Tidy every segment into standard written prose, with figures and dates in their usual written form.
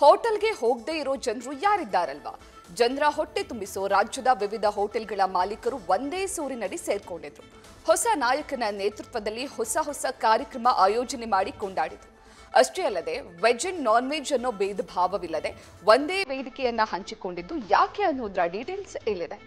ಹೋಟೆಲ್ಗೆ ಹೋಗದೇ ಇರೋ ಜನರು ಯಾರಿದ್ದಾರಲ್ವಾ? ಜನರ ಹೊಟ್ಟೆ ತುಂಬಿಸೋ ರಾಜ್ಯದ ವಿವಿಧ ಹೋಟೆಲ್ಗಳ ಮಾಲೀಕರು ಒಂದೇ ಸೂರಿನಡಿ ಸೇರ್ಕೊಂಡಿದ್ರು. ಹೊಸ ನಾಯಕನ ನೇತೃತ್ವದಲ್ಲಿ ಹೊಸ ಕಾರ್ಯಕ್ರಮ ಆಯೋಜನೆ ಮಾಡಿ ಕೊಂಡಾಡಿದ್ರು. ಅಷ್ಟೇ ಅಲ್ಲದೆ ವೆಜ್ ಅಂಡ್ ನಾನ್ ವೆಜ್ ಅನ್ನೋ ಭೇದ ಭಾವವಿಲ್ಲದೆ ಒಂದೇ ವೇದಿಕೆಯನ್ನ ಹಂಚಿಕೊಂಡಿದ್ದು ಯಾಕೆ ಅನ್ನೋದರ ಡೀಟೇಲ್ಸ್ ಇಲ್ಲಿದೆ.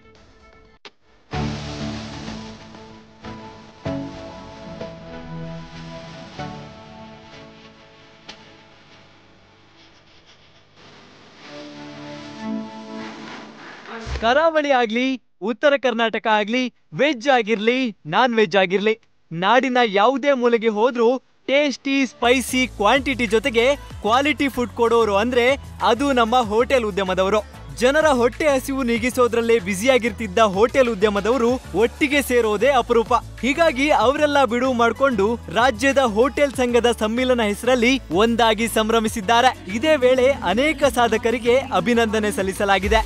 ಕರಾವಳಿ ಆಗ್ಲಿ, ಉತ್ತರ ಕರ್ನಾಟಕ ಆಗ್ಲಿ, ವೆಜ್ ಆಗಿರ್ಲಿ, ನಾನ್ ವೆಜ್ ಆಗಿರ್ಲಿ, ನಾಡಿನ ಯಾವುದೇ ಮೂಲೆಗೆ ಹೋದ್ರೂ ಟೇಸ್ಟಿ, ಸ್ಪೈಸಿ, ಕ್ವಾಂಟಿಟಿ ಜೊತೆಗೆ ಕ್ವಾಲಿಟಿ ಫುಡ್ ಕೊಡೋರು ಅಂದ್ರೆ ಅದು ನಮ್ಮ ಹೋಟೆಲ್ ಉದ್ಯಮದವರು. ಜನರ ಹೊಟ್ಟೆ ಹಸಿವು ನೀಗಿಸೋದ್ರಲ್ಲೇ ಬ್ಯುಸಿಯಾಗಿರ್ತಿದ್ದ ಹೋಟೆಲ್ ಉದ್ಯಮದವರು ಒಟ್ಟಿಗೆ ಸೇರೋದೇ ಅಪರೂಪ. ಹೀಗಾಗಿ ಅವರೆಲ್ಲ ಬಿಡುವು ಮಾಡಿಕೊಂಡು ರಾಜ್ಯದ ಹೋಟೆಲ್ ಸಂಘದ ಸಮ್ಮಿಲನ ಹೆಸರಲ್ಲಿ ಒಂದಾಗಿ ಸಂಭ್ರಮಿಸಿದ್ದಾರೆ. ಇದೇ ವೇಳೆ ಅನೇಕ ಸಾಧಕರಿಗೆ ಅಭಿನಂದನೆ ಸಲ್ಲಿಸಲಾಗಿದೆ.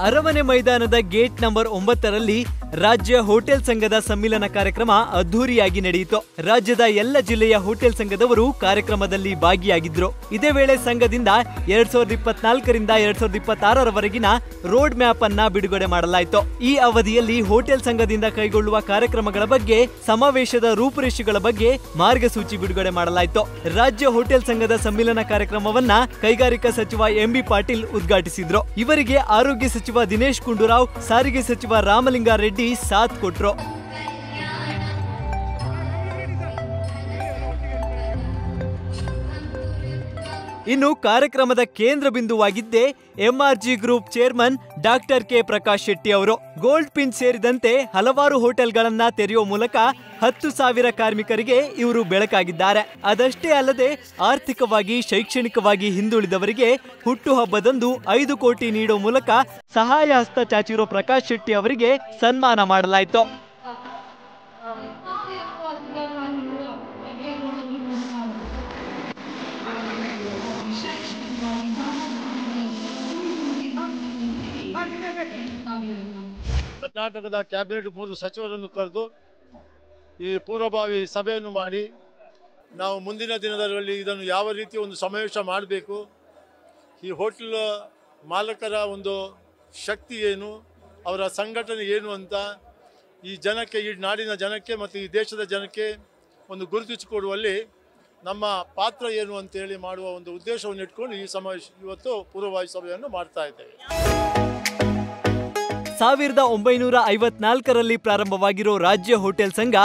ಅರಮನೆ ಮೈದಾನದ ಗೇಟ್ ನಂಬರ್ 9ರಲ್ಲಿ ರಾಜ್ಯ ಹೋಟೆಲ್ ಸಂಘದ ಸಮ್ಮಿಲನ ಕಾರ್ಯಕ್ರಮ ಅದ್ದೂರಿಯಾಗಿ ನಡೆಯಿತು. ರಾಜ್ಯದ ಎಲ್ಲ ಜಿಲ್ಲೆಯ ಹೋಟೆಲ್ ಸಂಘದವರು ಕಾರ್ಯಕ್ರಮದಲ್ಲಿ ಭಾಗಿಯಾಗಿದ್ರು. ಇದೇ ವೇಳೆ ಸಂಘದಿಂದ 2024ರಿಂದ 2026ರವರೆಗಿನ ರೋಡ್ ಮ್ಯಾಪ್ ಅನ್ನ ಬಿಡುಗಡೆ ಮಾಡಲಾಯಿತು. ಈ ಅವಧಿಯಲ್ಲಿ ಹೋಟೆಲ್ ಸಂಘದಿಂದ ಕೈಗೊಳ್ಳುವ ಕಾರ್ಯಕ್ರಮಗಳ ಬಗ್ಗೆ, ಸಮಾವೇಶದ ರೂಪುರೇಷೆಗಳ ಬಗ್ಗೆ ಮಾರ್ಗಸೂಚಿ ಬಿಡುಗಡೆ ಮಾಡಲಾಯಿತು. ರಾಜ್ಯ ಹೋಟೆಲ್ ಸಂಘದ ಸಮ್ಮಿಲನ ಕಾರ್ಯಕ್ರಮವನ್ನ ಕೈಗಾರಿಕಾ ಸಚಿವ ಎಂಬಿ ಪಾಟೀಲ್ ಉದ್ಘಾಟಿಸಿದ್ರು. ಇವರಿಗೆ ಆರೋಗ್ಯ ಸಚಿವ ದಿನೇಶ್ ಗುಂಡೂರಾವ್, ಸಾರಿಗೆ ಸಚಿವ ರಾಮಲಿಂಗಾರೆಡ್ಡಿ ಸಾಥ್ ಕೊಟ್ರು. ಇನ್ನು ಕಾರ್ಯಕ್ರಮದ ಕೇಂದ್ರ ಬಿಂದುವಾಗಿದ್ದೇ MRG group chairman doctor K Prakash Shetty ಅವರು. ಗೋಲ್ಡ್ ಪಿನ್ ಸೇರಿದಂತೆ ಹಲವಾರು ಹೋಟೆಲ್ಗಳನ್ನ ತೆರೆಯುವ ಮೂಲಕ 10,000 ಕಾರ್ಮಿಕರಿಗೆ ಇವರು ಬೆಳಕಾಗಿದ್ದಾರೆ. ಅದಷ್ಟೇ ಅಲ್ಲದೆ ಆರ್ಥಿಕವಾಗಿ, ಶೈಕ್ಷಣಿಕವಾಗಿ ಹಿಂದುಳಿದವರಿಗೆ ಹುಟ್ಟುಹಬ್ಬದಂದು 5 ಕೋಟಿ ನೀಡುವ ಮೂಲಕ ಸಹಾಯ ಹಸ್ತ ಚಾಚಿರೋ ಪ್ರಕಾಶ್ ಶೆಟ್ಟಿ ಅವರಿಗೆ ಸನ್ಮಾನ ಮಾಡಲಾಯಿತು. ಕರ್ನಾಟಕದ ಕ್ಯಾಬಿನೆಟ್ 3 ಸಚಿವರನ್ನು ಕರೆದು ಈ ಪೂರ್ವಭಾವಿ ಸಭೆಯನ್ನು ಮಾಡಿ ನಾವು ಮುಂದಿನ ದಿನದಲ್ಲಿ ಇದನ್ನು ಯಾವ ರೀತಿ ಒಂದು ಸಮಾವೇಶ ಮಾಡಬೇಕು, ಈ ಹೋಟೆಲ್ ಮಾಲಕರ ಒಂದು ಶಕ್ತಿ ಏನು, ಅವರ ಸಂಘಟನೆ ಏನು ಅಂತ ಈ ಜನಕ್ಕೆ, ಈ ನಾಡಿನ ಜನಕ್ಕೆ ಮತ್ತು ಈ ದೇಶದ ಜನಕ್ಕೆ ಒಂದು ಗುರುತಿಸಿಕೊಡುವಲ್ಲಿ ನಮ್ಮ ಪಾತ್ರ ಏನು ಅಂತೇಳಿ ಮಾಡುವ ಒಂದು ಉದ್ದೇಶವನ್ನು ಇಟ್ಕೊಂಡು ಈ ಸಮಾವೇಶ ಇವತ್ತು ಪೂರ್ವಭಾವಿ ಸಭೆಯನ್ನು ಮಾಡ್ತಾ ಇದ್ದೇವೆ. 1954ರಲ್ಲಿ ಪ್ರಾರಂಭವಾಗಿರೋ ರಾಜ್ಯ ಹೋಟೆಲ್ ಸಂಘ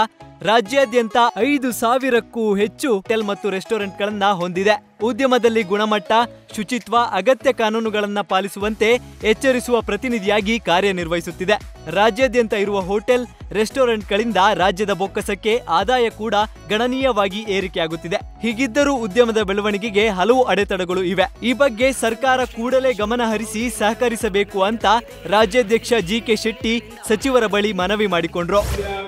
ರಾಜ್ಯಾದ್ಯಂತ 5,000ಕ್ಕೂ ಹೆಚ್ಚು ಹೋಟೆಲ್ ಮತ್ತು ರೆಸ್ಟೋರೆಂಟ್ಗಳನ್ನ ಹೊಂದಿದೆ. ಉದ್ಯಮದಲ್ಲಿ ಗುಣಮಟ್ಟ, ಶುಚಿತ್ವ, ಅಗತ್ಯ ಕಾನೂನುಗಳನ್ನ ಪಾಲಿಸುವಂತೆ ಎಚ್ಚರಿಸುವ ಪ್ರತಿನಿಧಿಯಾಗಿ ಕಾರ್ಯನಿರ್ವಹಿಸುತ್ತಿದೆ. ರಾಜ್ಯಾದ್ಯಂತ ಇರುವ ಹೋಟೆಲ್, ರೆಸ್ಟೋರೆಂಟ್ಗಳಿಂದ ರಾಜ್ಯದ ಬೊಕ್ಕಸಕ್ಕೆ ಆದಾಯ ಕೂಡ ಗಣನೀಯವಾಗಿ ಏರಿಕೆಯಾಗುತ್ತಿದೆ. ಹೀಗಿದ್ದರೂ ಉದ್ಯಮದ ಬೆಳವಣಿಗೆಗೆ ಹಲವು ಅಡೆತಡೆಗಳು ಇವೆ. ಈ ಬಗ್ಗೆ ಸರ್ಕಾರ ಕೂಡಲೇ ಗಮನ ಹರಿಸಿ ಸಹಕರಿಸಬೇಕು ಅಂತ ರಾಜ್ಯಾಧ್ಯಕ್ಷ ಜಿಕೆ ಶೆಟ್ಟಿ ಸಚಿವರ ಬಳಿ ಮನವಿ ಮಾಡಿಕೊಂಡ್ರು.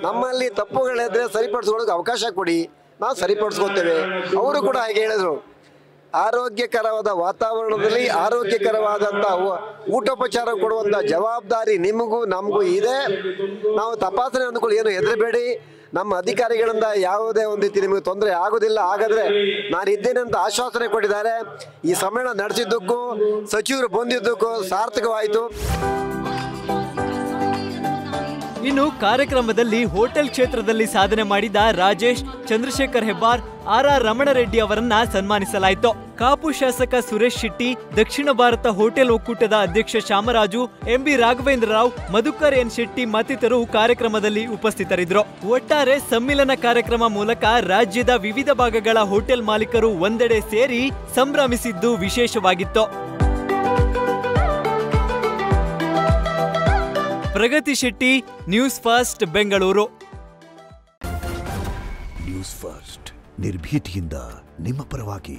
ನಮ್ಮಲ್ಲಿ ತಪ್ಪುಗಳಿದ್ರೆ ಸರಿಪಡಿಸ್ಕೊಳ್ಳೋಕೆ ಅವಕಾಶ ಕೊಡಿ, ನಾವು ಸರಿಪಡಿಸ್ಕೊಳ್ತೇವೆ. ಅವರು ಕೂಡ ಹಾಗೆ ಹೇಳಿದ್ರು. ಆರೋಗ್ಯಕರವಾದ ವಾತಾವರಣದಲ್ಲಿ ಆರೋಗ್ಯಕರವಾದಂಥ ಊಟೋಪಚಾರ ಕೊಡುವಂಥ ಜವಾಬ್ದಾರಿ ನಿಮಗೂ ನಮಗೂ ಇದೆ. ನಾವು ತಪಾಸಣೆ ಅಂದ್ಕೊಳ್ಳಿ, ಏನು ಹೆದರಬೇಡಿ. ನಮ್ಮ ಅಧಿಕಾರಿಗಳಿಂದ ಯಾವುದೇ ಒಂದು ರೀತಿ ನಿಮಗೆ ತೊಂದರೆ ಆಗೋದಿಲ್ಲ. ಹಾಗಾದರೆ ನಾನು ಇದ್ದೇನೆ ಅಂತ ಆಶ್ವಾಸನೆ ಕೊಟ್ಟಿದ್ದಾರೆ. ಈ ಸಮ್ಮೇಳನ ನಡೆಸಿದ್ದಕ್ಕೂ ಸಚಿವರು ಬಂದಿದ್ದಕ್ಕೂ ಸಾರ್ಥಕವಾಯಿತು. ಇನ್ನು ಕಾರ್ಯಕ್ರಮದಲ್ಲಿ ಹೋಟೆಲ್ ಕ್ಷೇತ್ರದಲ್ಲಿ ಸಾಧನೆ ಮಾಡಿದ ರಾಜೇಶ್, ಚಂದ್ರಶೇಖರ್ ಹೆಬ್ಬಾರ್, ಆರ್ ರಮಣರೆಡ್ಡಿ ಅವರನ್ನ ಸನ್ಮಾನಿಸಲಾಯಿತು. ಕಾಪು ಶಾಸಕ ಸುರೇಶ್ ಶೆಟ್ಟಿ, ದಕ್ಷಿಣ ಭಾರತ ಹೋಟೆಲ್ ಒಕ್ಕೂಟದ ಅಧ್ಯಕ್ಷ ಶಾಮರಾಜು, ಎಂಬಿ ರಾಘವೇಂದ್ರ ರಾವ್, ಮಧುಕರ್ ಎನ್ ಶೆಟ್ಟಿ ಮತ್ತಿತರರು ಕಾರ್ಯಕ್ರಮದಲ್ಲಿ ಉಪಸ್ಥಿತರಿದ್ದರು. ಒಟ್ಟಾರೆ ಸಮ್ಮಿಲನ ಕಾರ್ಯಕ್ರಮ ಮೂಲಕ ರಾಜ್ಯದ ವಿವಿಧ ಭಾಗಗಳ ಹೋಟೆಲ್ ಮಾಲೀಕರು ಒಂದೆಡೆ ಸೇರಿ ಸಂಭ್ರಮಿಸಿದ್ದು ವಿಶೇಷವಾಗಿತ್ತು. Pragati Shetty, news first, Bengaluru. News first ನಿರ್ಭೀತಿಯಿಂದ ನಿಮ್ಮ ಪರವಾಗಿ.